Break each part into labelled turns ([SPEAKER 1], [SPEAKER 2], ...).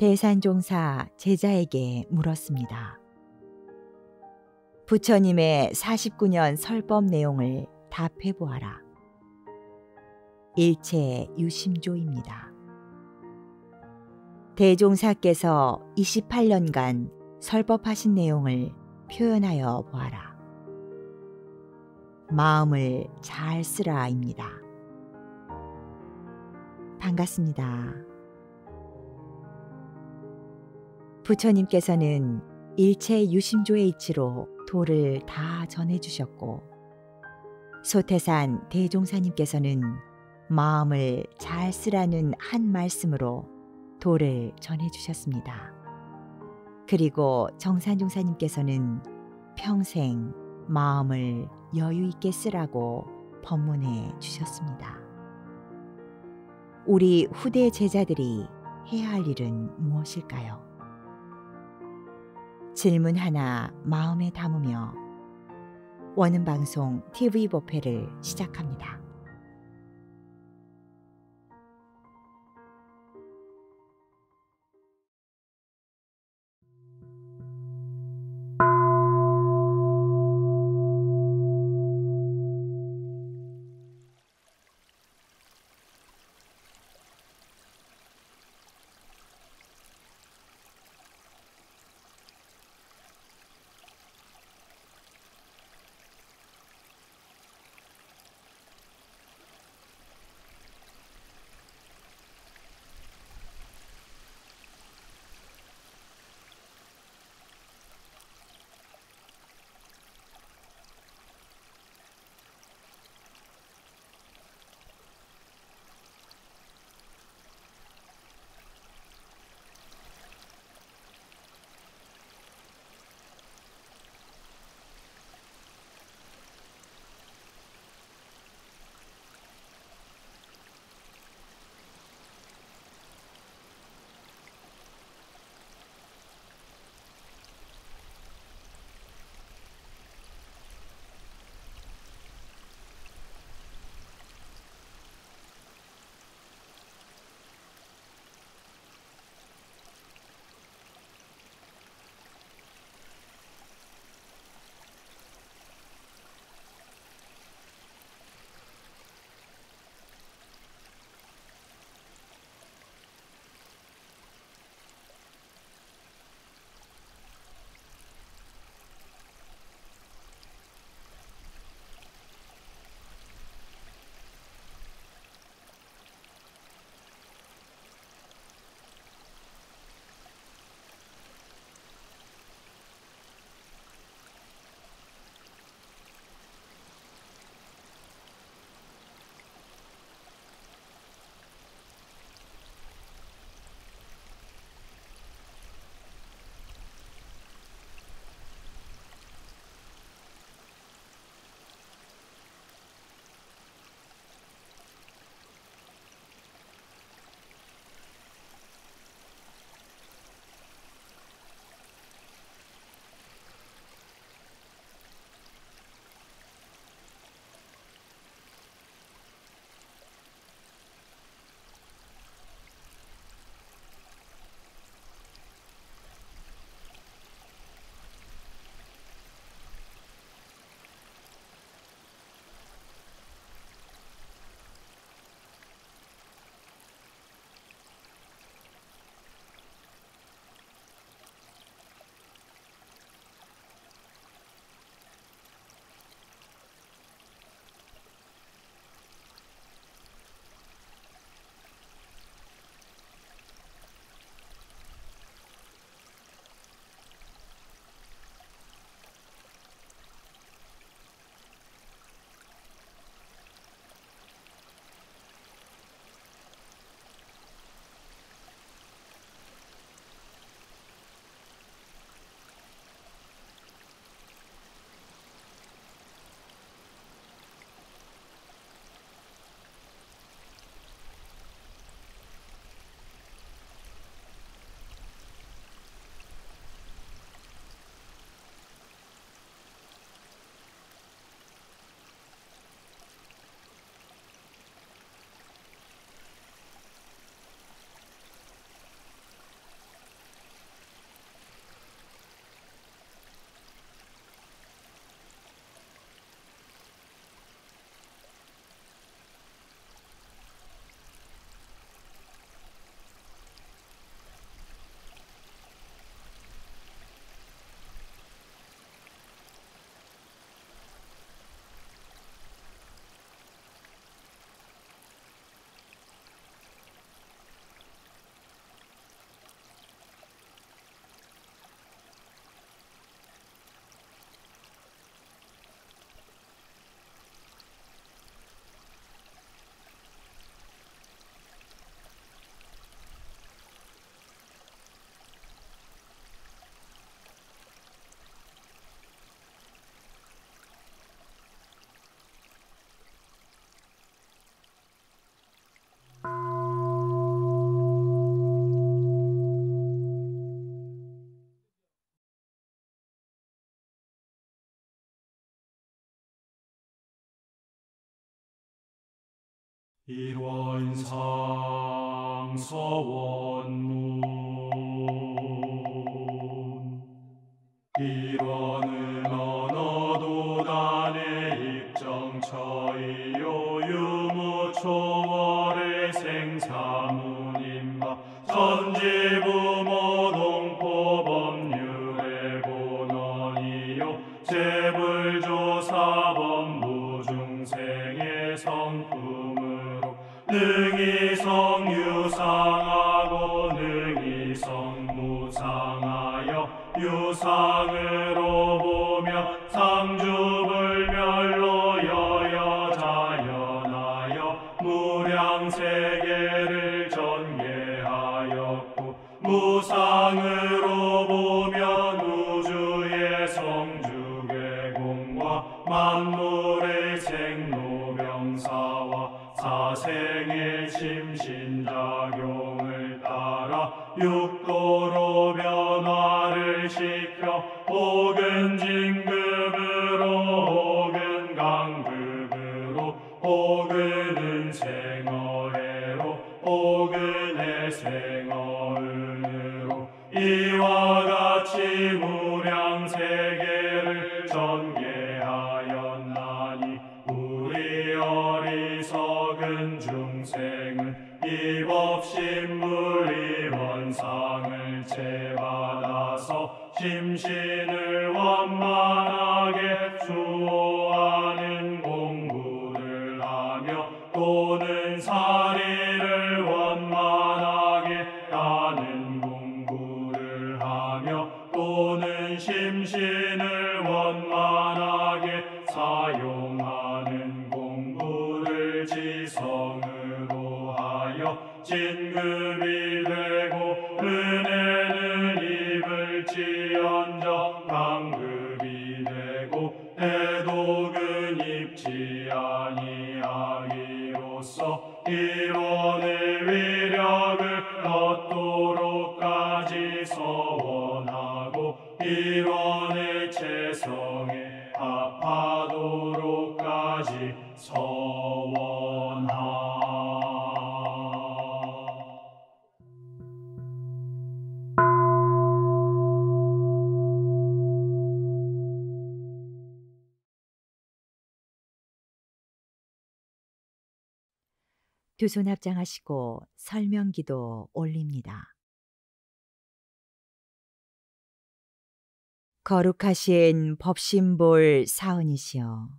[SPEAKER 1] 대산종사 제자에게 물었습니다. 부처님의 49년 설법 내용을 답해 보아라. 일체 유심조입니다. 대종사께서 28년간 설법하신 내용을 표현하여 보아라. 마음을 잘 쓰라입니다. 반갑습니다. 부처님께서는 일체 유심조의 이치로 도를 다 전해주셨고, 소태산 대종사님께서는 마음을 잘 쓰라는 한 말씀으로 도를 전해주셨습니다. 그리고 정산종사님께서는 평생 마음을 여유 있게 쓰라고 법문해 주셨습니다. 우리 후대 제자들이 해야 할 일은 무엇일까요? 질문 하나 마음에 담으며 원음방송 TV 법회를 시작합니다.
[SPEAKER 2] 일원상 서원문 일원은 언어도 단의 입정처이요 유무초월의 생사문임바 전지부모 동포법률의 본원이요 재불조사법무 중생의 성품으로 능히 성유상하고 능히 성무상하여 유상으로 보며 상주불멸로 여여자연하여 무량세계를 전개하였고 무상으로 보면 우주의 성주계공과 만물의 생로병사와 사생의 심신작용을 따라 육도로 변화를 시켜 혹은 진급으로 혹은 강급으로 혹은 은생어해로 혹은 해생어은으로 이와 같이 무량세계를 전개하였나니 우리 어리석은 중생은 입업신물 이원상을 채받아서 심신을 완만하게 수호하는 공부를 하며 또는 사리를 완만하게 하는 공부를 하며 또는 심신을 완만하게 사용하는 공부를 지성으로 하여 진급이 되고 은혜는 입을지언정 강급이 되고 대독은 입지 아니하기로써 일원의 위력을 얻도록까지 서원하고 일원의 체성에 합하도록까지 서원하.
[SPEAKER 1] 두 손 합장하시고 설명기도 올립니다. 거룩하신 법신볼 사은이시여,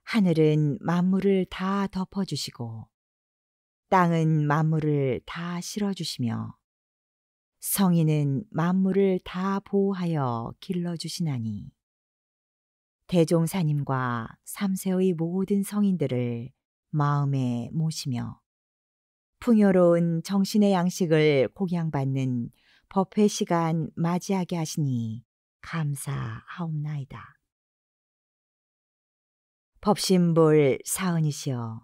[SPEAKER 1] 하늘은 만물을 다 덮어주시고 땅은 만물을 다 실어주시며 성인은 만물을 다 보호하여 길러주시나니 대종사님과 삼세의 모든 성인들을 마음에 모시며 풍요로운 정신의 양식을 공양받는 법회 시간 맞이하게 하시니 감사하옵나이다. 법신볼 사은이시여,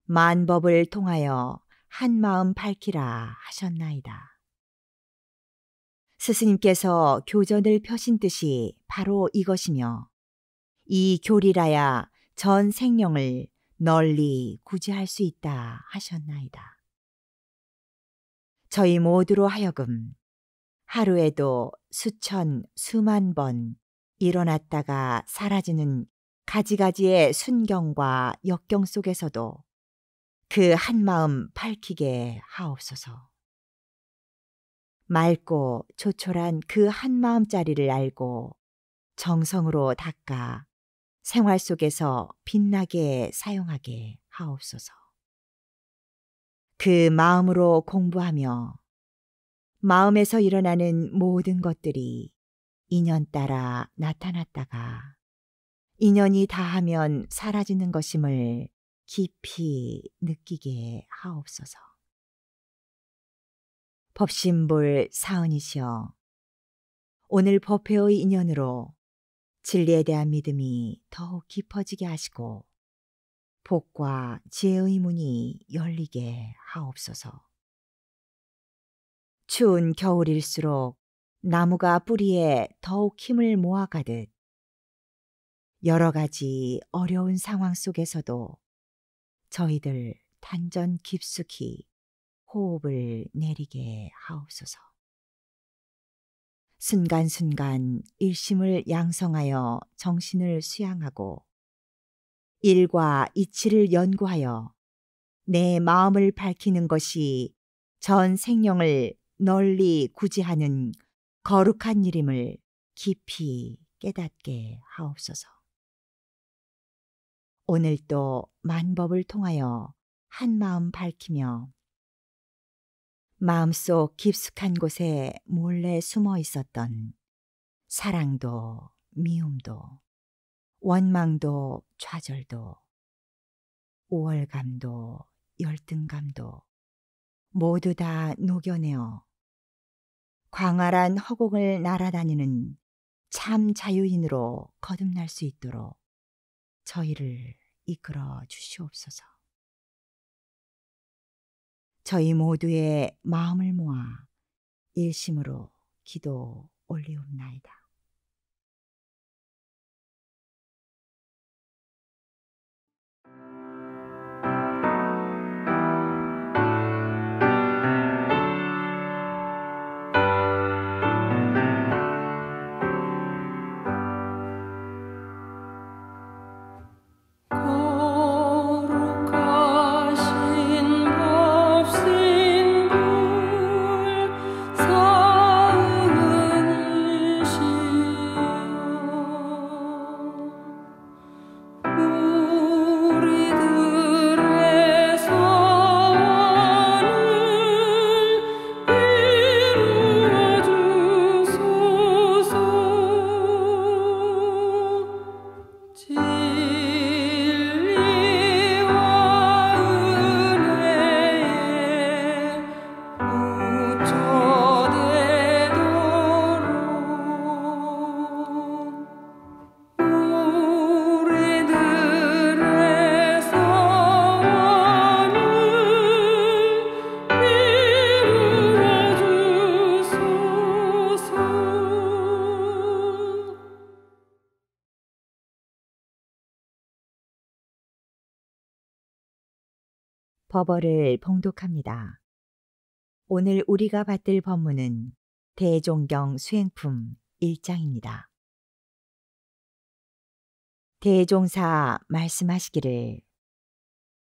[SPEAKER 1] 만법을 통하여 한 마음 밝히라 하셨나이다. 스스님께서 교전을 펴신 뜻이 바로 이것이며 이 교리라야 전 생명을 널리 구제할 수 있다 하셨나이다. 저희 모두로 하여금 하루에도 수천 수만 번 일어났다가 사라지는 가지가지의 순경과 역경 속에서도 그 한마음 밝히게 하옵소서. 맑고 조촐한 그 한마음짜리를 알고 정성으로 닦아 생활 속에서 빛나게 사용하게 하옵소서. 그 마음으로 공부하며 마음에서 일어나는 모든 것들이 인연 따라 나타났다가 인연이 다하면 사라지는 것임을 깊이 느끼게 하옵소서. 법신볼 사은이시여, 오늘 법회의 인연으로 진리에 대한 믿음이 더욱 깊어지게 하시고 복과 지혜의 문이 열리게 하옵소서. 추운 겨울일수록 나무가 뿌리에 더욱 힘을 모아가듯 여러 가지 어려운 상황 속에서도 저희들 단전 깊숙이 호흡을 내리게 하옵소서. 순간순간 일심을 양성하여 정신을 수양하고 일과 이치를 연구하여 내 마음을 밝히는 것이 전 생명을 널리 구제하는 거룩한 일임을 깊이 깨닫게 하옵소서. 오늘도 만법을 통하여 한 마음 밝히며 마음속 깊숙한 곳에 몰래 숨어 있었던 사랑도 미움도 원망도 좌절도 우월감도 열등감도 모두 다 녹여내어 광활한 허공을 날아다니는 참 자유인으로 거듭날 수 있도록 저희를 이끌어 주시옵소서. 저희 모두의 마음을 모아 일심으로 기도 올리옵나이다.
[SPEAKER 3] 거룩하신 법신불 사은이시여 우리들의 소원을 이루어 주소서. 진리와 은혜에 무초되도록 우리들의 소원을 이루어 주소서.
[SPEAKER 1] 법어를 봉독합니다. 오늘 우리가 받들 법문은 대종경 수행품 1장입니다. 대종사 말씀하시기를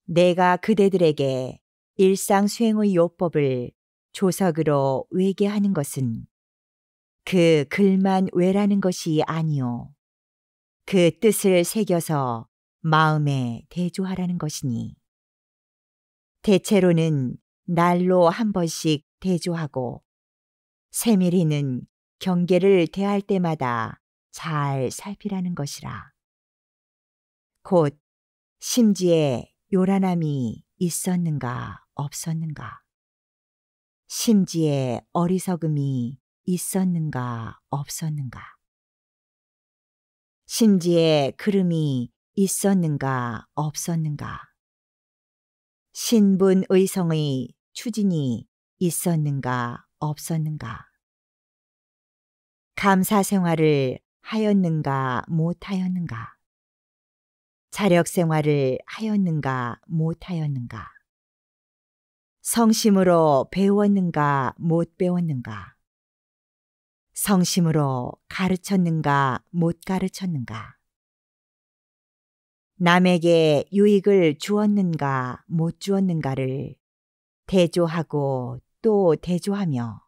[SPEAKER 1] 내가 그대들에게 일상 수행의 요법을 조석으로 외게하는 것은 그 글만 외라는 것이 아니요 그 뜻을 새겨서 마음에 대조하라는 것이니 대체로는 날로 한 번씩 대조하고 세밀히는 경계를 대할 때마다 잘 살피라는 것이라. 곧 심지에 요란함이 있었는가 없었는가, 심지에 어리석음이 있었는가 없었는가, 심지에 그름이 있었는가 없었는가, 신분의성의 추진이 있었는가 없었는가, 감사 생활을 하였는가 못하였는가, 자력 생활을 하였는가 못하였는가, 성심으로 배웠는가 못 배웠는가, 성심으로 가르쳤는가 못 가르쳤는가, 남에게 유익을 주었는가 못 주었는가를 대조하고 또 대조하며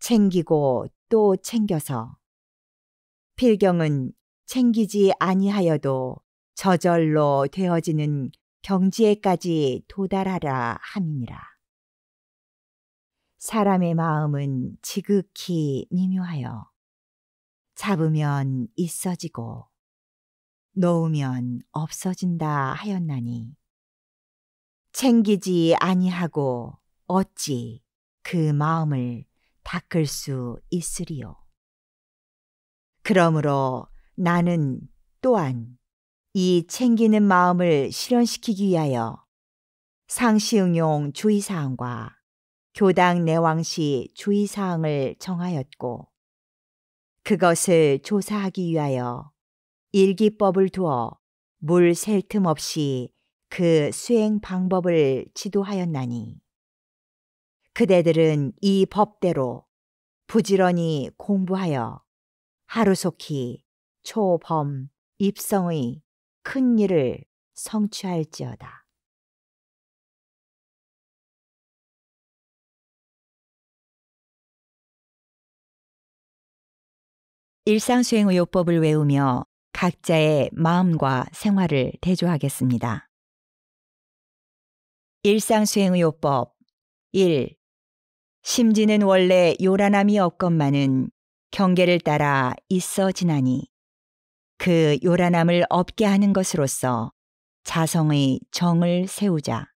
[SPEAKER 1] 챙기고 또 챙겨서 필경은 챙기지 아니하여도 저절로 되어지는 경지에까지 도달하라 함이니라. 사람의 마음은 지극히 미묘하여 잡으면 있어지고 놓으면 없어진다 하였나니 챙기지 아니하고 어찌 그 마음을 닦을 수 있으리요. 그러므로 나는 또한 이 챙기는 마음을 실현시키기 위하여 상시응용 주의사항과 교당 내왕시 주의사항을 정하였고 그것을 조사하기 위하여 일기법을 두어 물 셀 틈 없이 그 수행 방법을 지도하였나니 그대들은 이 법대로 부지런히 공부하여 하루속히 초범 입성의 큰 일을 성취할지어다. 일상수행의요법을 외우며 각자의 마음과 생활을 대조하겠습니다. 일상수행의요법 1. 심지는 원래 요란함이 없건만은 경계를 따라 있어지나니 그 요란함을 없게 하는 것으로서 자성의 정을 세우자.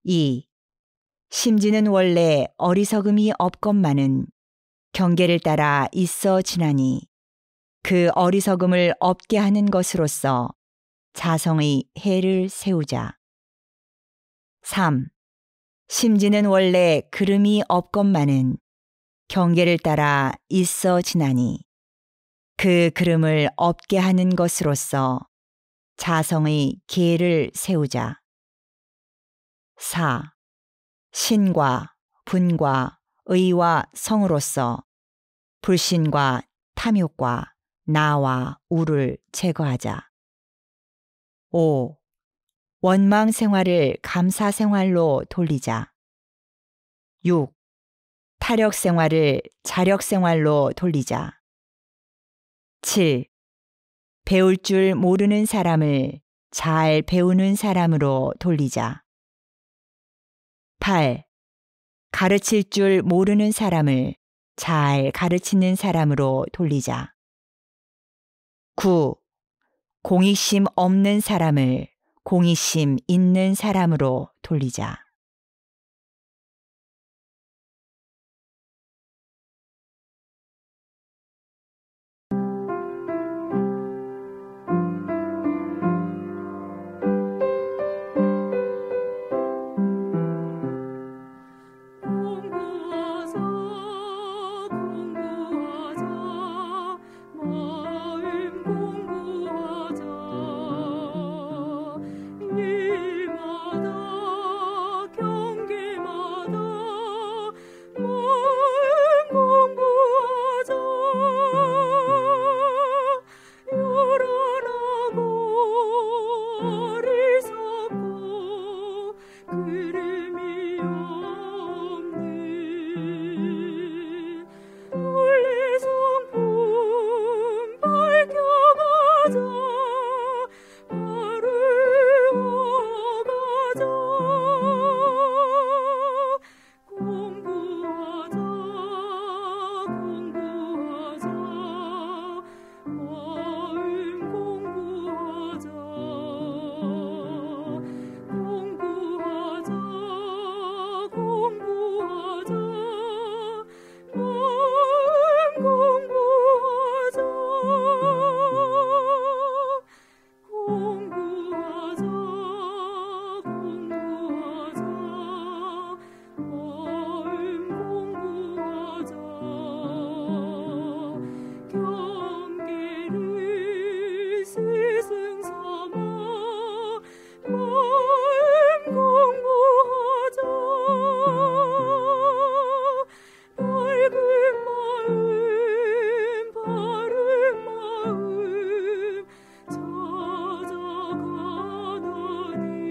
[SPEAKER 1] 2. 심지는 원래 어리석음이 없건만은 경계를 따라 있어지나니 그 어리석음을 없게 하는 것으로서 자성의 해를 세우자. 3. 심지는 원래 그름이 없건만은 경계를 따라 있어지나니 그 그름을 없게 하는 것으로서 자성의 계를 세우자. 4. 신과 분과 의와 성으로서 불신과 탐욕과 나와 우를 제거하자. 5. 원망 생활을 감사 생활로 돌리자. 6. 타력 생활을 자력 생활로 돌리자. 7. 배울 줄 모르는 사람을 잘 배우는 사람으로 돌리자. 8. 가르칠 줄 모르는 사람을 잘 가르치는 사람으로 돌리자. 9. 공익심 없는 사람을 공익심 있는 사람으로 돌리자.
[SPEAKER 3] 공부하자 공부하자 마음 공부하자 일마다 경계마다 마음 공부하자 요란하고 어리석고 그름이 없는 원래 성품 밝혀가자 바르어가자 공부하자 공부하자 마음 공부하자 공부하자 공부하자 마음 공부하자 공부하자 공부하자 마음 공부하자 경계를 스승 삼아 마음 공부하자 밝은 마음 바른 마음 찾아가더니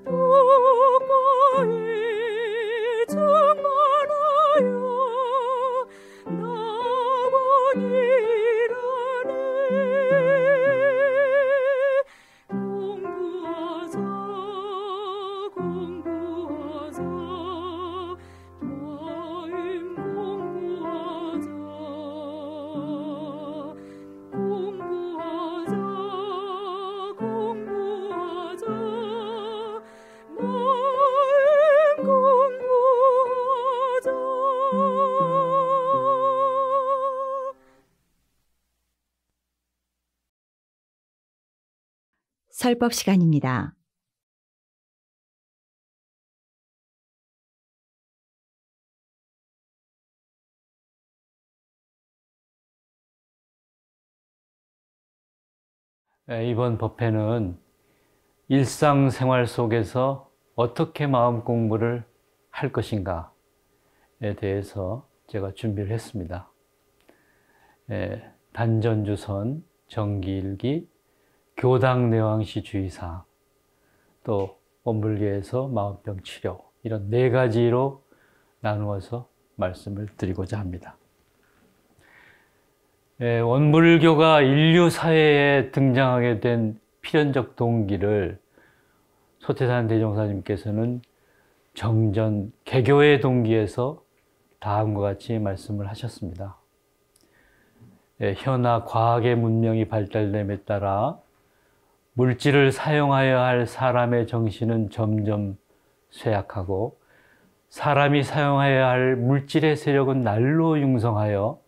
[SPEAKER 3] 똑바에 충만하여 나원이라네 공부하자 공부하자 마음 공부하자 공부하자 공부하자 마음 공부하자
[SPEAKER 1] 설법 시간입니다.
[SPEAKER 4] 이번 법회는 일상생활 속에서 어떻게 마음 공부를 할 것인가에 대해서 제가 준비를 했습니다. 단전주선, 정기일기, 교당내왕시 주의사항, 또 원불교에서 마음병 치료, 이런 4가지로 나누어서 말씀을 드리고자 합니다. 원불교가 인류 사회에 등장하게 된 필연적 동기를 소태산 대종사님께서는 정전 개교의 동기에서 다음과 같이 말씀을 하셨습니다. 현아 과학의 문명이 발달됨에 따라 물질을 사용하여야 할 사람의 정신은 점점 쇠약하고 사람이 사용하여야 할 물질의 세력은 날로 융성하여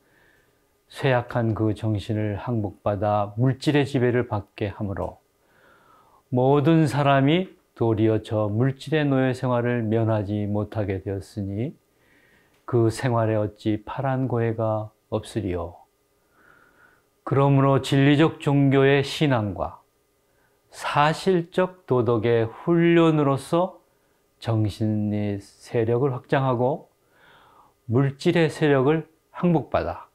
[SPEAKER 4] 쇠약한 그 정신을 항복받아 물질의 지배를 받게 하므로 모든 사람이 도리어 저 물질의 노예 생활을 면하지 못하게 되었으니 그 생활에 어찌 파란 고해가 없으리요. 그러므로 진리적 종교의 신앙과 사실적 도덕의 훈련으로서 정신의 세력을 확장하고 물질의 세력을 항복받아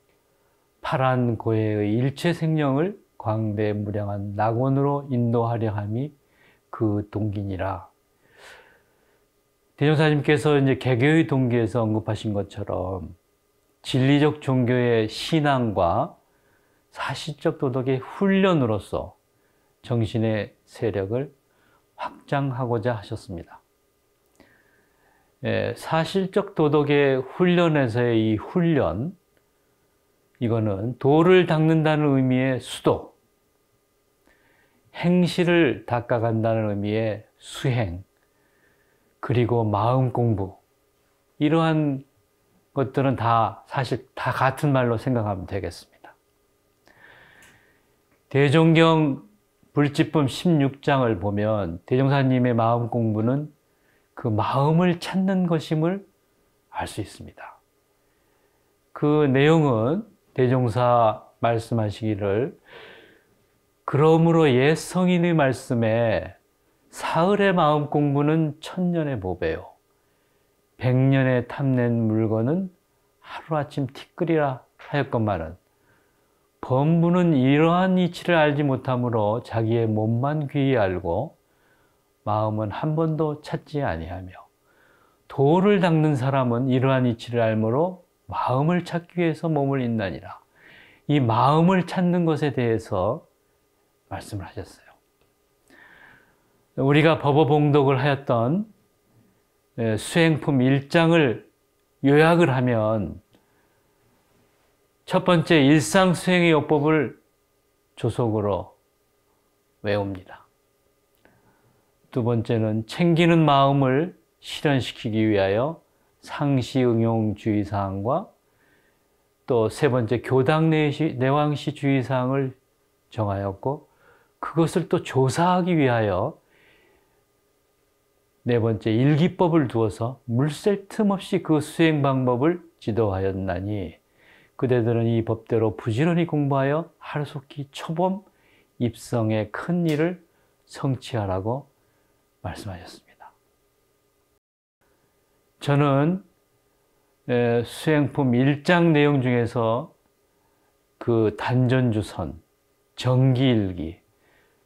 [SPEAKER 4] 파란 고해의 일체 생명을 광대무량한 낙원으로 인도하려 함이 그 동기니라. 대종사님께서 이제 개교의 동기에서 언급하신 것처럼 진리적 종교의 신앙과 사실적 도덕의 훈련으로서 정신의 세력을 확장하고자 하셨습니다. 사실적 도덕의 훈련에서의 이 훈련, 이거는 도를 닦는다는 의미의 수도, 행실을 닦아간다는 의미의 수행, 그리고 마음 공부, 이러한 것들은 다 사실 다 같은 말로 생각하면 되겠습니다. 대종경 불지품 16장을 보면 대종사님의 마음 공부는 그 마음을 찾는 것임을 알 수 있습니다. 그 내용은 대종사 말씀하시기를 그러므로 옛 성인의 말씀에 사흘의 마음 공부는 천년의 보배요 100년에 탐낸 물건은 하루아침 티끌이라 하였건만은 범부는 이러한 이치를 알지 못하므로 자기의 몸만 귀히 알고 마음은 한 번도 찾지 아니하며 도를 닦는 사람은 이러한 이치를 알므로 마음을 찾기 위해서 몸을 잇나니라. 이 마음을 찾는 것에 대해서 말씀을 하셨어요. 우리가 법어봉독을 하였던 수행품 1장을 요약을 하면 첫 번째 일상수행의 요법을 조속으로 외웁니다. 두 번째는 챙기는 마음을 실현시키기 위하여 상시응용 주의사항과 또 세 번째 교당 내왕시 주의사항을 정하였고 그것을 또 조사하기 위하여 네 번째 일기법을 두어서 물샐 틈 없이 그 수행 방법을 지도하였나니 그대들은 이 법대로 부지런히 공부하여 하루속히 초범 입성의 큰 일을 성취하라고 말씀하셨습니다. 저는 수행품 1장 내용 중에서 그 단전주선, 정기일기,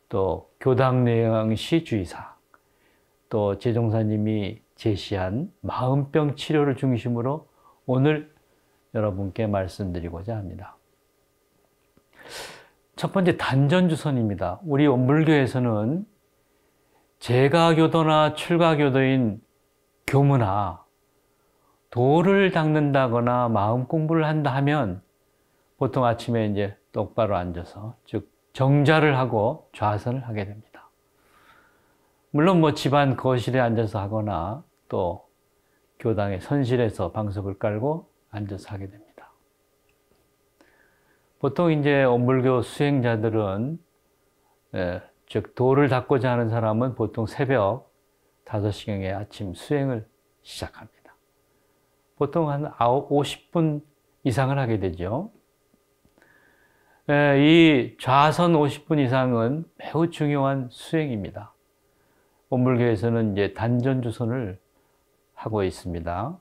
[SPEAKER 4] 또 교당내왕시 주의사항, 또 제종사님이 제시한 마음병 치료를 중심으로 오늘 여러분께 말씀드리고자 합니다. 첫 번째 단전주선입니다. 우리 원불교에서는 재가교도나 출가교도인 교무나 도를 닦는다거나 마음 공부를 한다 하면 보통 아침에 이제 똑바로 앉아서 즉 정자를 하고 좌선을 하게 됩니다. 물론 뭐 집안 거실에 앉아서 하거나 또 교당의 선실에서 방석을 깔고 앉아서 하게 됩니다. 보통 이제 원불교 수행자들은 즉 도를 닦고자 하는 사람은 보통 새벽 5시경에 아침 수행을 시작합니다. 보통 한 50분 이상을 하게 되죠. 이 좌선 50분 이상은 매우 중요한 수행입니다. 온불교에서는 이제 단전주선을 하고 있습니다.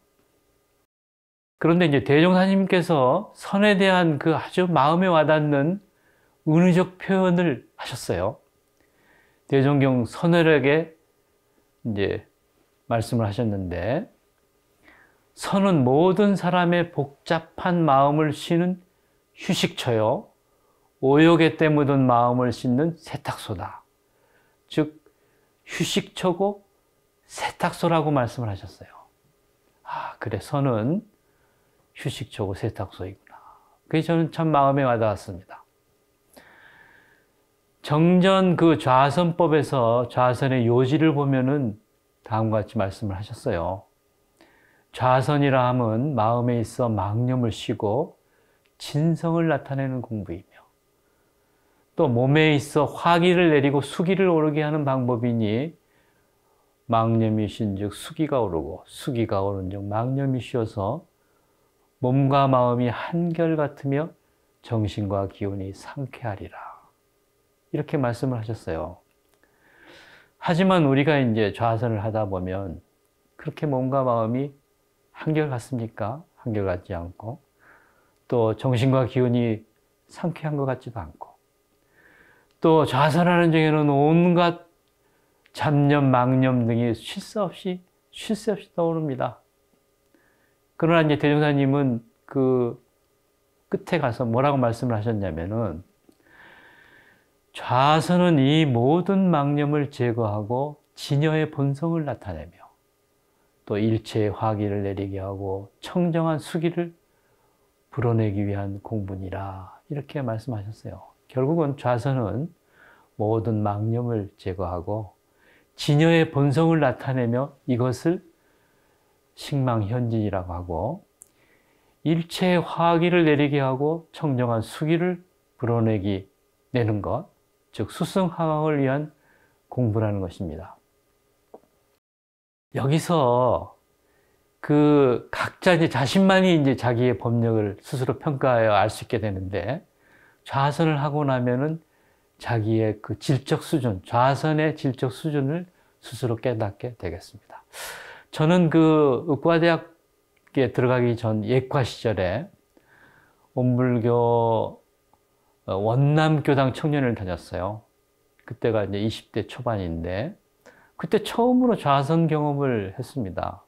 [SPEAKER 4] 그런데 이제 대종사님께서 선에 대한 그 아주 마음에 와닿는 은유적 표현을 하셨어요. 대종경 선열에게 이제 말씀을 하셨는데, 선은 모든 사람의 복잡한 마음을 쉬는 휴식처요, 오욕에 때 묻은 마음을 씻는 세탁소다. 즉 휴식처고 세탁소라고 말씀을 하셨어요. 아, 그래, 선은 휴식처고 세탁소이구나. 그게 저는 참 마음에 와닿았습니다. 정전 그 좌선법에서 좌선의 요지를 보면은 다음과 같이 말씀을 하셨어요. 좌선이라 함은 마음에 있어 망념을 쉬고 진성을 나타내는 공부이며, 또 몸에 있어 화기를 내리고 수기를 오르게 하는 방법이니, 망념이 쉰즉 수기가 오르고 수기가 오른즉 망념이 쉬어서 몸과 마음이 한결같으며 정신과 기운이 상쾌하리라. 이렇게 말씀을 하셨어요. 하지만 우리가 이제 좌선을 하다 보면 그렇게 몸과 마음이 한결같습니까? 한결같지 않고, 또 정신과 기운이 상쾌한 것 같지도 않고, 또 좌선하는 중에는 온갖 잡념, 망념 등이 쉴 새 없이 떠오릅니다. 그러나 이제 대종사님은 그 끝에 가서 뭐라고 말씀을 하셨냐면은, 좌선은 이 모든 망념을 제거하고 진여의 본성을 나타내며, 또 일체의 화기를 내리게 하고 청정한 수기를 불어내기 위한 공부니라. 이렇게 말씀하셨어요. 결국은 좌선은 모든 망념을 제거하고 진여의 본성을 나타내며 이것을 식망현진이라고 하고, 일체의 화기를 내리게 하고 청정한 수기를 내는 것, 즉 수승하강을 위한 공부라는 것입니다. 여기서 그 각자 이제 자신만이 이제 자기의 법력을 스스로 평가하여 알 수 있게 되는데, 좌선을 하고 나면은 자기의 그 질적 수준, 좌선의 질적 수준을 스스로 깨닫게 되겠습니다. 저는 그 의과대학에 들어가기 전 예과 시절에 온불교 원남교당 청년을 다녔어요. 그때가 이제 20대 초반인데, 그때 처음으로 좌선 경험을 했습니다.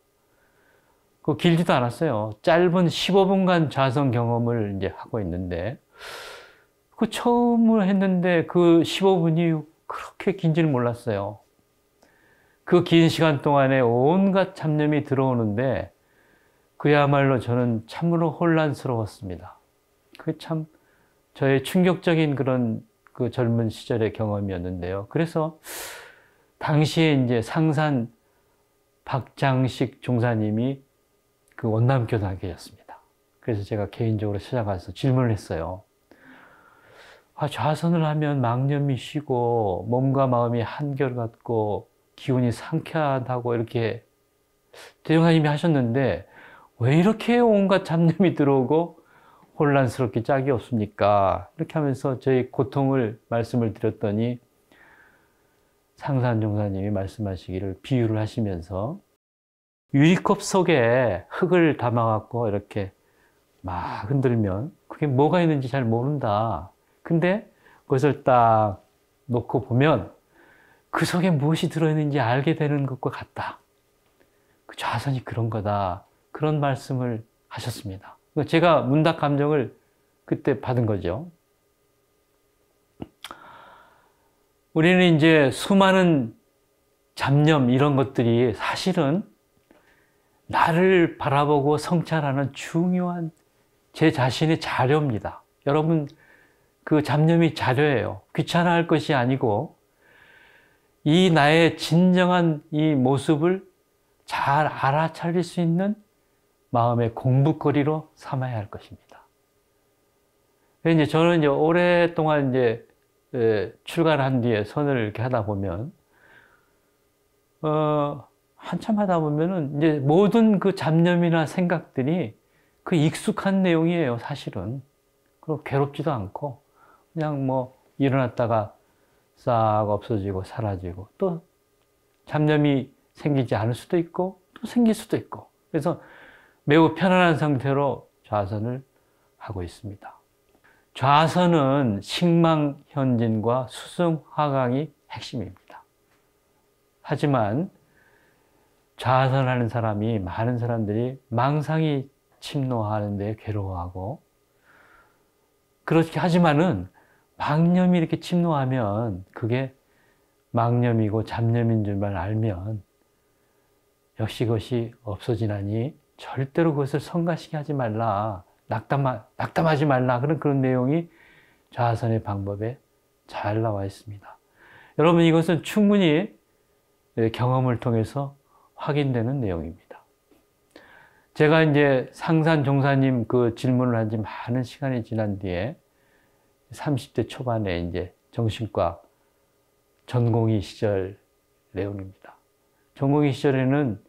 [SPEAKER 4] 그 길지도 않았어요. 짧은 15분간 좌선 경험을 이제 하고 있는데, 그 처음으로 했는데 그 15분이 그렇게 긴지는 몰랐어요. 그 긴 시간 동안에 온갖 잡념이 들어오는데, 그야말로 저는 참으로 혼란스러웠습니다. 그게 참 저의 충격적인 그런 그 젊은 시절의 경험이었는데요. 그래서 당시에 이제 상산 박장식 종사님이 그 원남교당에 계셨습니다. 그래서 제가 개인적으로 찾아가서 질문을 했어요. 좌선을 하면 망념이 쉬고 몸과 마음이 한결같고 기운이 상쾌하다고 이렇게 대종사님이 하셨는데, 왜 이렇게 온갖 잡념이 들어오고 혼란스럽게 짝이 없습니까? 이렇게 하면서 저희 고통을 말씀을 드렸더니, 상산 종사님이 말씀하시기를, 비유를 하시면서 유리컵 속에 흙을 담아갖고 이렇게 막 흔들면 그게 뭐가 있는지 잘 모른다. 근데 그것을 딱 놓고 보면 그 속에 무엇이 들어있는지 알게 되는 것과 같다. 그 좌선이 그런 거다. 그런 말씀을 하셨습니다. 제가 문답 감정을 그때 받은 거죠. 우리는 이제 수많은 잡념 이런 것들이 사실은 나를 바라보고 성찰하는 중요한 제 자신의 자료입니다. 여러분, 그 잡념이 자료예요. 귀찮아할 것이 아니고, 이 나의 진정한 이 모습을 잘 알아차릴 수 있는 마음의 공부거리로 삼아야 할 것입니다. 이제 저는 이제 오랫동안 이제 출가한 뒤에 선을 이렇게 하다 보면, 한참 하다 보면은 이제 모든 그 잡념이나 생각들이 그 익숙한 내용이에요, 사실은. 그리고 괴롭지도 않고, 그냥 뭐 일어났다가 싹 없어지고 사라지고, 또 잡념이 생기지 않을 수도 있고 또 생길 수도 있고, 그래서 매우 편안한 상태로 좌선을 하고 있습니다. 좌선은 식망현진과 수승화강이 핵심입니다. 하지만 좌선하는 사람이, 많은 사람들이 망상이 침노하는 데 괴로워하고, 그렇게 하지만은 망념이 이렇게 침노하면 그게 망념이고 잡념인 줄만 알면 역시 그것이 없어지나니 절대로 그것을 성가시게 하지 말라, 낙담하지 말라, 그런 내용이 좌선의 방법에 잘 나와 있습니다. 여러분, 이것은 충분히 경험을 통해서 확인되는 내용입니다. 제가 이제 상산 종사님 그 질문을 한 지 많은 시간이 지난 뒤에 30대 초반에 이제 정신과 전공의 시절 내용입니다. 전공의 시절에는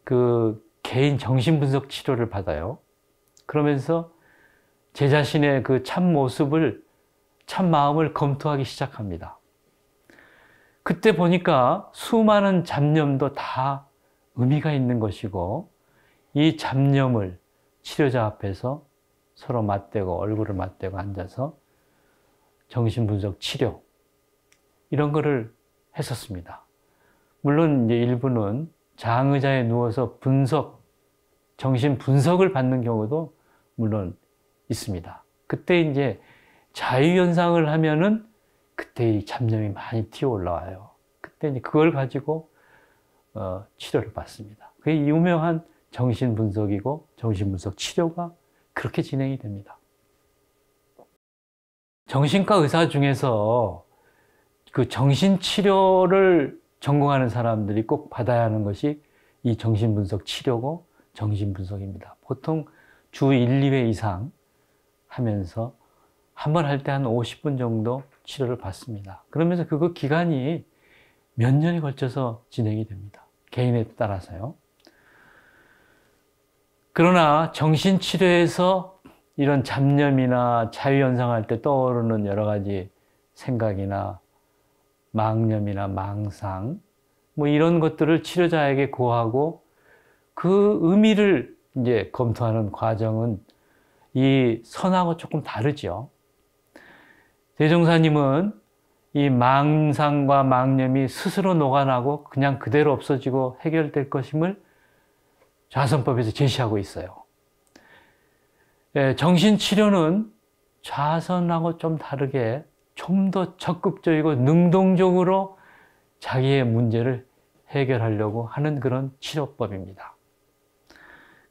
[SPEAKER 4] 그 개인 정신분석 치료를 받아요. 그러면서 제 자신의 그 참 모습을, 참 마음을 검토하기 시작합니다. 그때 보니까 수많은 잡념도 다 의미가 있는 것이고, 이 잡념을 치료자 앞에서 서로 맞대고, 얼굴을 맞대고 앉아서 정신분석 치료, 이런 거를 했었습니다. 물론 이제 일부는 장의자에 누워서 정신 분석을 받는 경우도 물론 있습니다. 그때 이제 자유현상을 하면은 그때 이 잡념이 많이 튀어 올라와요. 그때 이제 그걸 가지고 치료를 받습니다. 그게 유명한 정신분석이고, 정신분석 치료가 그렇게 진행이 됩니다. 정신과 의사 중에서 그 정신치료를 전공하는 사람들이 꼭 받아야 하는 것이 이 정신분석 치료고 정신분석입니다. 보통 주 1, 2회 이상 하면서 한 번 할 때 한 50분 정도 치료를 받습니다. 그러면서 그거 기간이 몇 년에 걸쳐서 진행이 됩니다. 개인에 따라서요. 그러나 정신치료에서 이런 잡념이나 자유현상할 때 떠오르는 여러 가지 생각이나 망념이나 망상, 뭐 이런 것들을 치료자에게 고하고 그 의미를 이제 검토하는 과정은 이 선하고 조금 다르죠. 대종사님은 이 망상과 망념이 스스로 녹아나고 그냥 그대로 없어지고 해결될 것임을 좌선법에서 제시하고 있어요. 정신치료는 좌선하고 좀 다르게 좀 더 적극적이고 능동적으로 자기의 문제를 해결하려고 하는 그런 치료법입니다.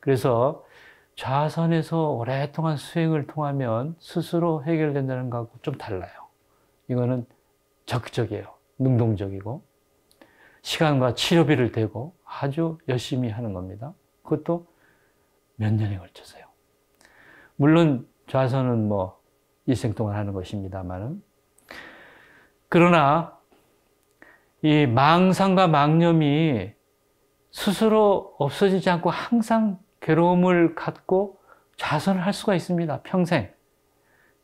[SPEAKER 4] 그래서 좌선에서 오랫동안 수행을 통하면 스스로 해결된다는 것하고 좀 달라요. 이거는 적극적이에요. 능동적이고 시간과 치료비를 대고 아주 열심히 하는 겁니다. 그것도 몇 년에 걸쳐서요. 물론 좌선은 뭐 일생 동안 하는 것입니다만은, 그러나 이 망상과 망념이 스스로 없어지지 않고 항상 괴로움을 갖고 좌선을 할 수가 있습니다. 평생.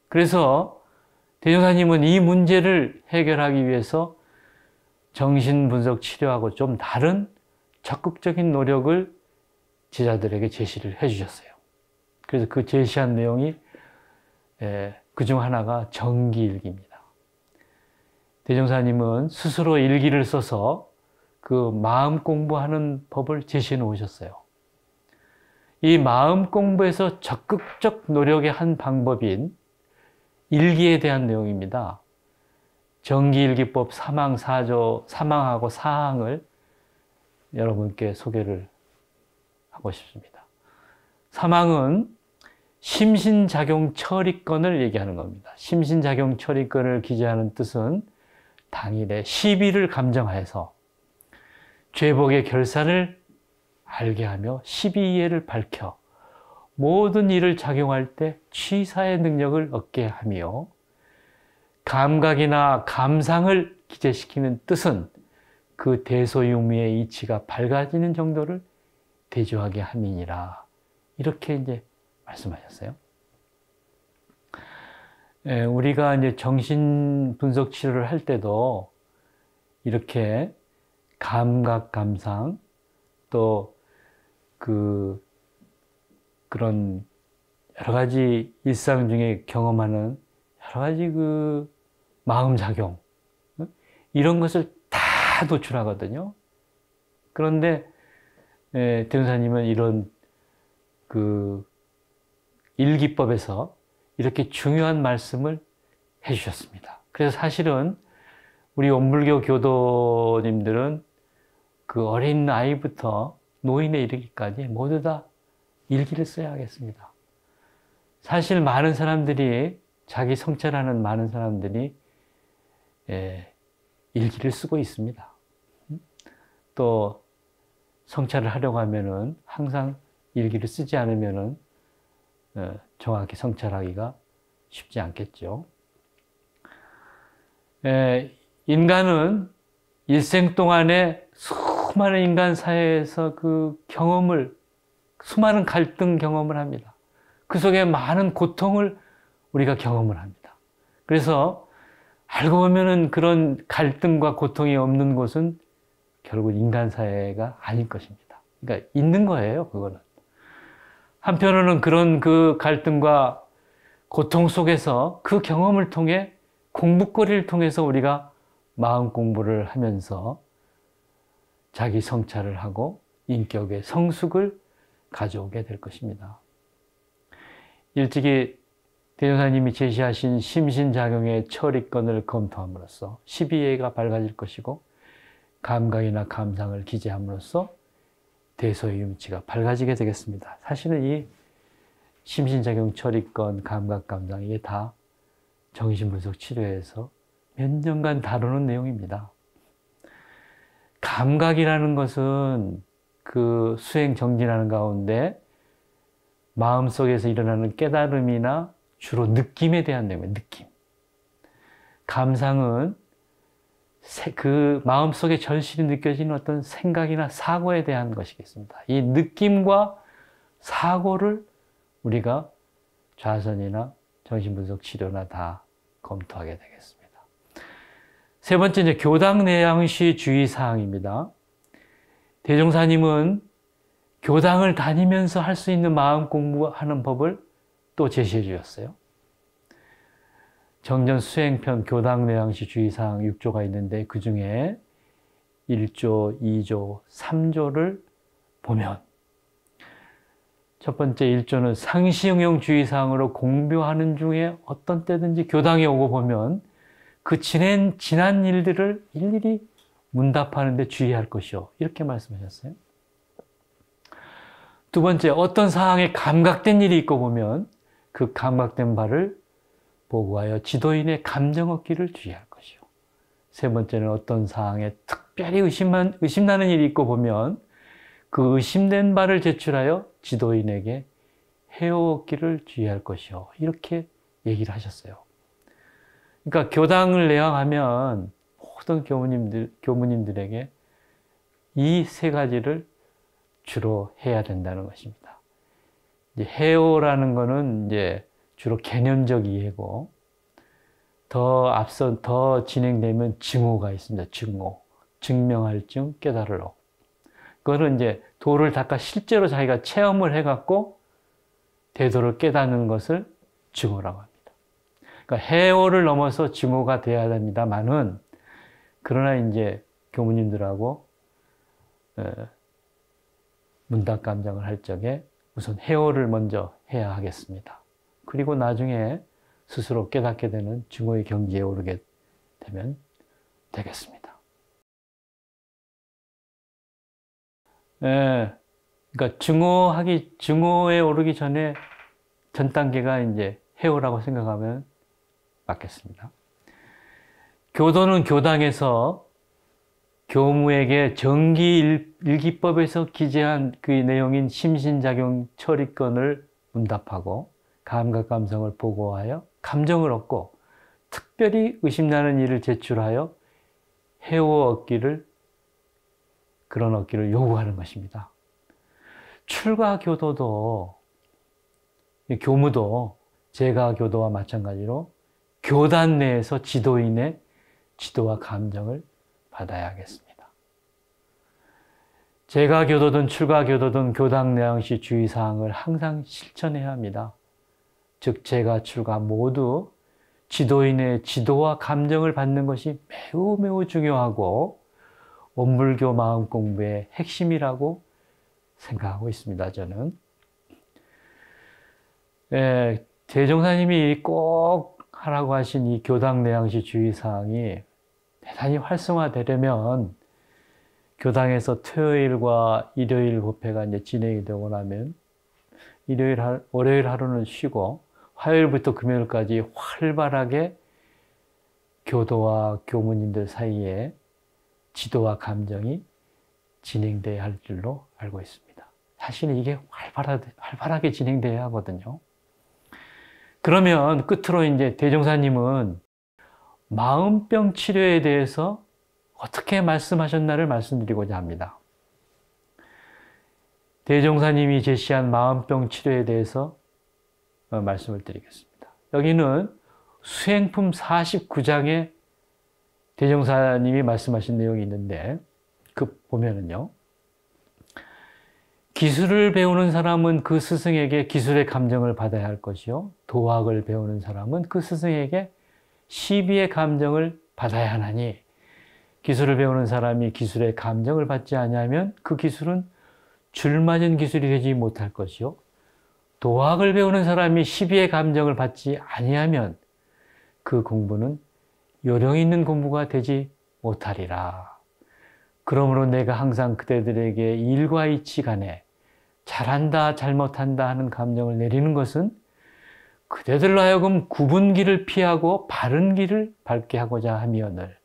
[SPEAKER 4] 그래서 대종사님은 이 문제를 해결하기 위해서 정신분석 치료하고 좀 다른 적극적인 노력을 제자들에게 제시를 해주셨어요. 그래서 그 제시한 내용이 그중 하나가 정기일기입니다. 대종사님은 스스로 일기를 써서 그 마음 공부하는 법을 제시해 놓으셨어요. 이 마음 공부에서 적극적 노력의 한 방법인 일기에 대한 내용입니다. 정기일기법 사망하고 사항을 여러분께 소개를 하고 싶습니다. 사망은 심신작용 처리권을 얘기하는 겁니다. 심신작용 처리권을 기재하는 뜻은 당일에 시비를 감정하여서 죄복의 결산을 알게 하며 시비이해를 밝혀 모든 일을 작용할 때 취사의 능력을 얻게 하며 감각이나 감상을 기재시키는 뜻은 그 대소유무의 이치가 밝아지는 정도를 대조하게 함이니라. 이렇게 이제 말씀하셨어요. 우리가 이제 정신 분석 치료를 할 때도 이렇게 감각, 감상, 또 그런 여러 가지 일상 중에 경험하는 여러 가지 마음작용, 이런 것을 다 노출하거든요. 그런데, 대운사님은 이런 일기법에서 이렇게 중요한 말씀을 해주셨습니다. 그래서 사실은 우리 원불교 교도님들은 그 어린 아이부터 노인에 이르기까지 모두 다 일기를 써야 하겠습니다. 사실 많은 사람들이, 자기 성찰하는 많은 사람들이 일기를 쓰고 있습니다. 또 성찰을 하려고 하면은 항상 일기를 쓰지 않으면은 정확히 성찰하기가 쉽지 않겠죠. 인간은 일생 동안에 수많은 인간 사회에서 수많은 갈등 경험을 합니다. 그 속에 많은 고통을 우리가 경험을 합니다. 그래서 알고 보면은 그런 갈등과 고통이 없는 곳은 결국 인간 사회가 아닐 것입니다. 그러니까 있는 거예요, 그거는. 한편으로는 그런 갈등과 고통 속에서 그 경험을 통해 공부거리를 통해서 우리가 마음 공부를 하면서 자기 성찰을 하고 인격의 성숙을 가져오게 될 것입니다. 일찍이 대종사님이 제시하신 심신작용의 처리권을 검토함으로써 12예가 밝아질 것이고 감각이나 감상을 기재함으로써 대소의 유무치가 밝아지게 되겠습니다. 사실은 이 심신작용 처리권, 감각, 감상, 이게 다 정신분석 치료에서 몇 년간 다루는 내용입니다. 감각이라는 것은 그 수행 정진하는 가운데 마음속에서 일어나는 깨달음이나 주로 느낌에 대한 내용이에요. 느낌. 감상은 그 마음속에 절실히 느껴지는 어떤 생각이나 사고에 대한 것이겠습니다. 이 느낌과 사고를 우리가 좌선이나 정신분석 치료나 다 검토하게 되겠습니다. 세 번째, 이제 교당 내양시 주의사항입니다. 대종사님은 교당을 다니면서 할 수 있는 마음 공부하는 법을 또 제시해 주셨어요. 정전 수행편 교당 내양시 주의사항 6조가 있는데 그 중에 1조, 2조, 3조를 보면 첫 번째 1조는 상시응용 주의사항으로 공부하는 중에 어떤 때든지 교당에 오고 보면 그 지난 일들을 일일이 문답하는 데 주의할 것이요. 이렇게 말씀하셨어요. 두 번째, 어떤 사항에 감각된 일이 있고 보면 그 감각된 바를 보고하여 지도인의 감정 얻기를 주의할 것이요. 세 번째는 어떤 사항에 특별히 의심나는 일이 있고 보면 그 의심된 바를 제출하여 지도인에게 해오 얻기를 주의할 것이요. 이렇게 얘기를 하셨어요. 그러니까 교당을 내양하면 모든 교무님들에게 이 세 가지를 주로 해야 된다는 것입니다. 이제 해오라는 거는 이제 주로 개념적 이해고, 더 진행되면 증오가 있습니다. 증오. 증명할 증, 깨달을 오. 그거는 이제 도를 닦아 실제로 자기가 체험을 해갖고 대도를 깨닫는 것을 증오라고 합니다. 그러니까 해오를 넘어서 증오가 돼야 됩니다만은, 그러나 이제 교무님들하고 문답 감정을 할 적에 우선 해오를 먼저 해야 하겠습니다. 그리고 나중에 스스로 깨닫게 되는 증오의 경지에 오르게 되면 되겠습니다. 그러니까 증오에 오르기 전에 전 단계가 이제 해오라고 생각하면 맞겠습니다. 교도는 교당에서 교무에게 정기일기법에서 기재한 그 내용인 심신작용 처리권을 문답하고 감각 감성을 보고하여 감정을 얻고 특별히 의심나는 일을 제출하여 해오 그런 얻기를 요구하는 것입니다. 출가 교도도, 교무도 제가 교도와 마찬가지로 교단 내에서 지도인의 지도와 감정을 받아야 하겠습니다. 재가 교도든 출가 교도든 교당 내양시 주의사항을 항상 실천해야 합니다. 즉 재가 출가 모두 지도인의 지도와 감정을 받는 것이 매우 매우 중요하고 원불교 마음 공부의 핵심이라고 생각하고 있습니다. 저는 대종사님이 꼭 하라고 하신 이 교당 내양시 주의사항이 대단히 활성화되려면 교당에서 토요일과 일요일 법회가 이제 진행이 되고 나면 월요일 하루는 쉬고 화요일부터 금요일까지 활발하게 교도와 교무님들 사이에 지도와 감정이 진행돼야 할 줄로 알고 있습니다. 사실 이게 활발하게 진행돼야 하거든요. 그러면 끝으로 이제 대종사님은 마음병 치료에 대해서 어떻게 말씀하셨나를 말씀드리고자 합니다. 대종사님이 제시한 마음병 치료에 대해서 말씀을 드리겠습니다. 여기는 수행품 49장에 대종사님이 말씀하신 내용이 있는데 보면은요. 기술을 배우는 사람은 그 스승에게 기술의 감정을 받아야 할 것이요. 도학을 배우는 사람은 그 스승에게 시비의 감정을 받아야 하나니 기술을 배우는 사람이 기술의 감정을 받지 아니하면 그 기술은 줄맞은 기술이 되지 못할 것이요. 도학을 배우는 사람이 시비의 감정을 받지 아니하면 그 공부는 요령 있는 공부가 되지 못하리라. 그러므로 내가 항상 그대들에게 일과 이치 간에 잘한다 잘못한다 하는 감정을 내리는 것은 그대들로 하여금 굽은 길을 피하고 바른 길을 밟게 하고자 함이오늘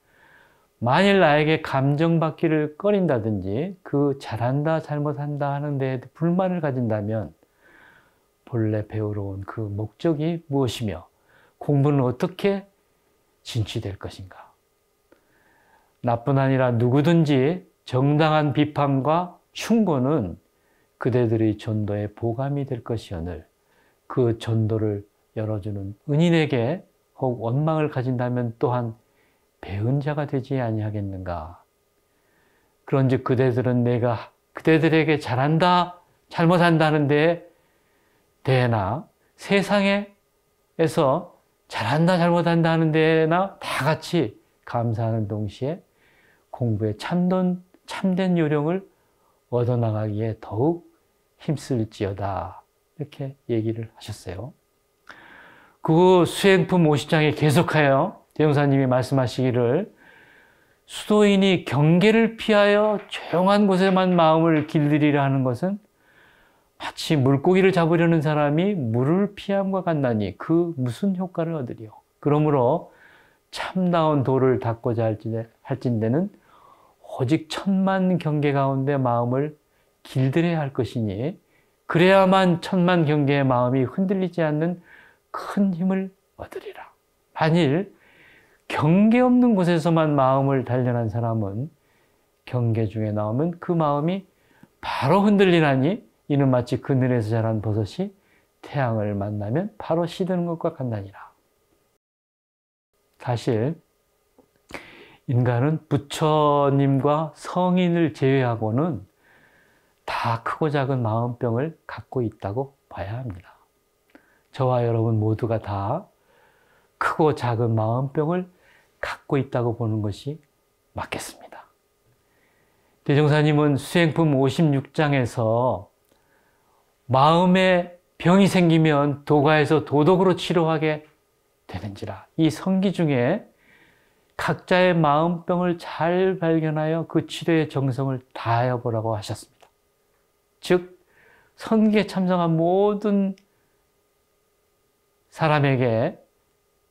[SPEAKER 4] 만일 나에게 감정받기를 꺼린다든지 그 잘한다 잘못한다 하는 데에 불만을 가진다면 본래 배우러 온 그 목적이 무엇이며 공부는 어떻게 진취될 것인가. 나뿐 아니라 누구든지 정당한 비판과 충고는 그대들의 전도의 보감이 될 것이오늘 그 전도를 열어주는 은인에게 혹 원망을 가진다면 또한 배은 자가 되지 아니하겠는가. 그런즉 그대들은 내가 그대들에게 잘한다 잘못한다는 데에 대해나 세상에서 잘한다 잘못한다 하는 데나 다 같이 감사하는 동시에 공부에 참된 요령을 얻어나가기에 더욱 힘쓸지어다. 이렇게 얘기를 하셨어요. 그 수행품 50장에 계속하여 대종사님이 말씀하시기를 수도인이 경계를 피하여 조용한 곳에만 마음을 길들이려 하는 것은 마치 물고기를 잡으려는 사람이 물을 피함과 같나니 그 무슨 효과를 얻으리요. 그러므로 참다운 도를 닦고자 할진대는 오직 천만 경계 가운데 마음을 길들여야 할 것이니 그래야만 천만 경계의 마음이 흔들리지 않는 큰 힘을 얻으리라. 만일 경계 없는 곳에서만 마음을 단련한 사람은 경계 중에 나오면 그 마음이 바로 흔들리나니 이는 마치 그늘에서 자란 버섯이 태양을 만나면 바로 시드는 것과 같나니라. 사실 인간은 부처님과 성인을 제외하고는 다 크고 작은 마음병을 갖고 있다고 봐야 합니다. 저와 여러분 모두가 다 크고 작은 마음병을 갖고 있다고 보는 것이 맞겠습니다. 대종사님은 수행품 56장에서 마음에 병이 생기면 도가에서 도덕으로 치료하게 되는지라. 이 성기 중에 각자의 마음병을 잘 발견하여 그 치료의 정성을 다하여 보라고 하셨습니다. 즉 선기에 참석한 모든 사람에게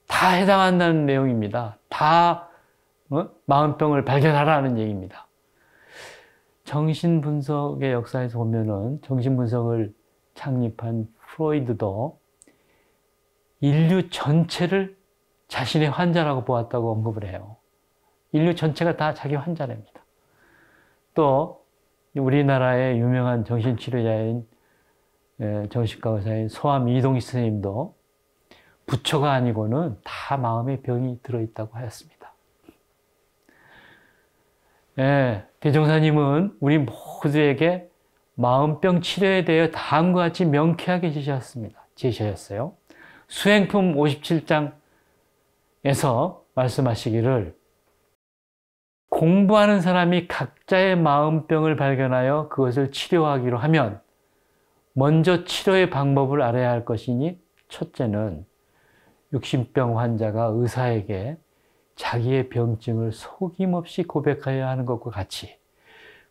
[SPEAKER 4] 다 해당한다는 내용입니다. 다 마음병을 발견하라는 얘기입니다. 정신분석의 역사에서 보면은 정신분석을 창립한 프로이드도 인류 전체를 자신의 환자라고 보았다고 언급을 해요. 인류 전체가 다 자기 환자랍니다. 또 우리나라의 유명한 정신치료자인 정신과 의사인 소암 이동희 선생님도 부처가 아니고는 다 마음에 병이 들어있다고 하였습니다. 대종사님은 우리 모두에게 마음병 치료에 대해 다음과 같이 명쾌하게 제시하였어요. 수행품 57장에서 말씀하시기를 공부하는 사람이 각자의 마음병을 발견하여 그것을 치료하기로 하면 먼저 치료의 방법을 알아야 할 것이니 첫째는 육신병 환자가 의사에게 자기의 병증을 속임없이 고백하여야 하는 것과 같이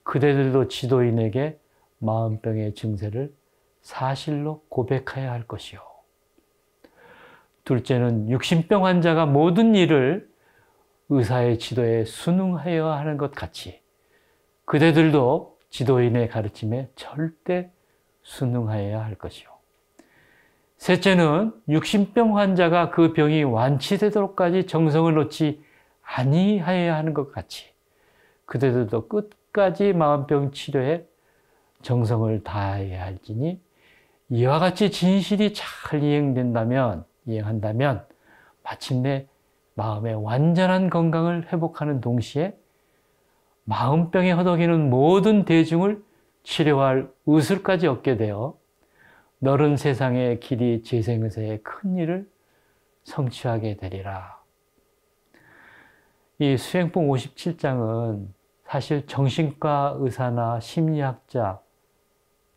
[SPEAKER 4] 그대들도 지도인에게 마음병의 증세를 사실로 고백해야 할 것이요. 둘째는 육신병 환자가 모든 일을 의사의 지도에 순응하여야 하는 것 같이 그대들도 지도인의 가르침에 절대 순응하여야 할 것이요. 셋째는 육신병 환자가 그 병이 완치되도록까지 정성을 놓지 아니하여야 하는 것 같이 그대들도 끝까지 마음병 치료에 정성을 다해야 할지니 이와 같이 진실이 잘 이행한다면 마침내 마음의 완전한 건강을 회복하는 동시에 마음병에 허덕이는 모든 대중을 치료할 의술까지 얻게 되어 너른 세상의 길이 재생의사의 큰 일을 성취하게 되리라. 이 수행품 57장은 사실 정신과 의사나 심리학자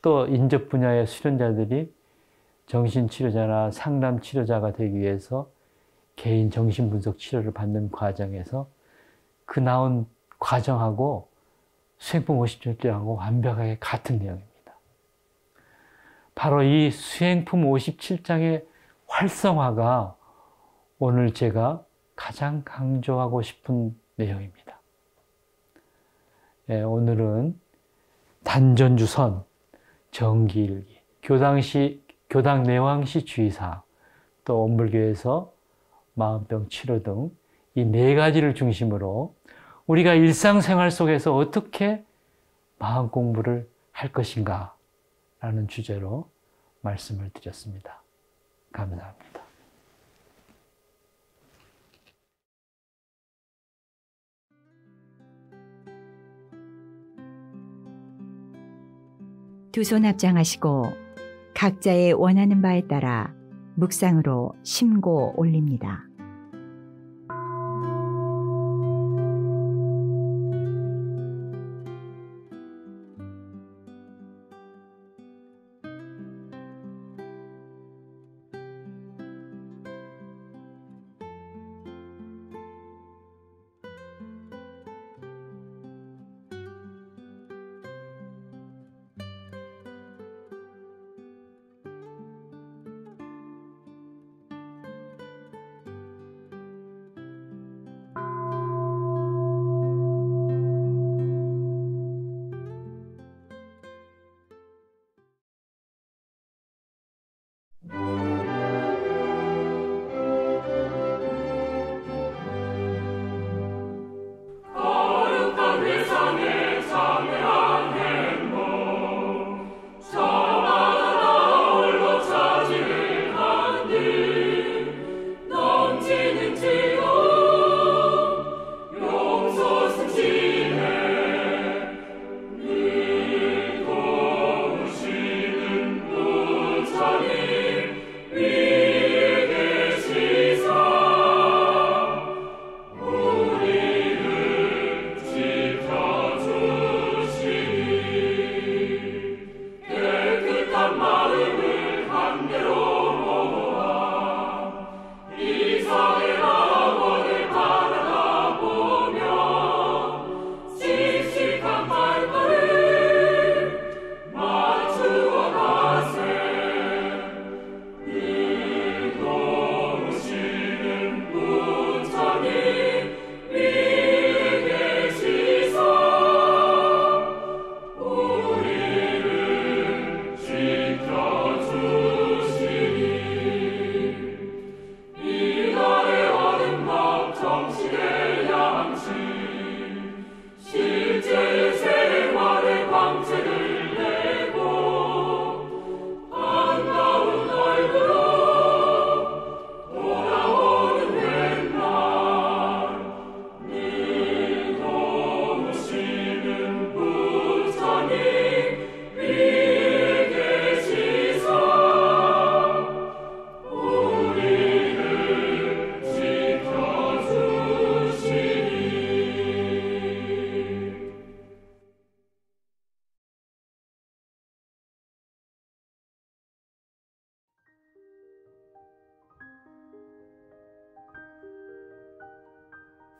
[SPEAKER 4] 또 인접 분야의 수련자들이 정신치료자나 상담치료자가 되기 위해서 개인 정신분석 치료를 받는 과정에서 그 나온 과정하고 수행품 57장하고 완벽하게 같은 내용입니다. 바로 이 수행품 57장의 활성화가 오늘 제가 가장 강조하고 싶은 내용입니다. 오늘은 단전주선, 정기일기, 교당 내왕시 주의사항, 또 원불교에서 마음병 치료 등 이 네 가지를 중심으로 우리가 일상생활 속에서 어떻게 마음 공부를 할 것인가 라는 주제로 말씀을 드렸습니다. 감사합니다.
[SPEAKER 1] 두 손 합장하시고 각자의 원하는 바에 따라 묵상으로 심고 올립니다.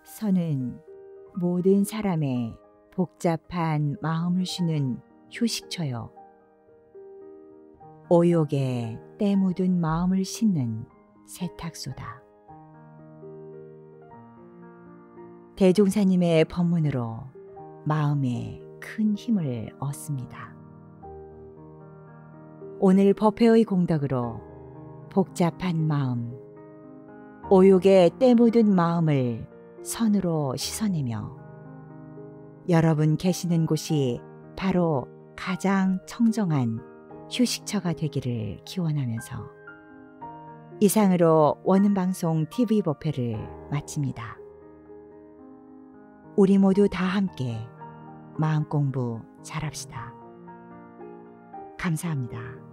[SPEAKER 1] 선은 모든 사람의 복잡한 마음을 쉬는 휴식처요. 오욕에 때 묻은 마음을 씻는 세탁소다. 대종사님의 법문으로 마음에 큰 힘을 얻습니다. 오늘 법회의 공덕으로 복잡한 마음, 오욕에 때 묻은 마음을 선으로 씻어내며 여러분 계시는 곳이 바로 가장 청정한 휴식처가 되기를 기원하면서 이상으로 원음방송 TV 법회를 마칩니다. 우리 모두 다 함께 마음 공부 잘합시다. 감사합니다.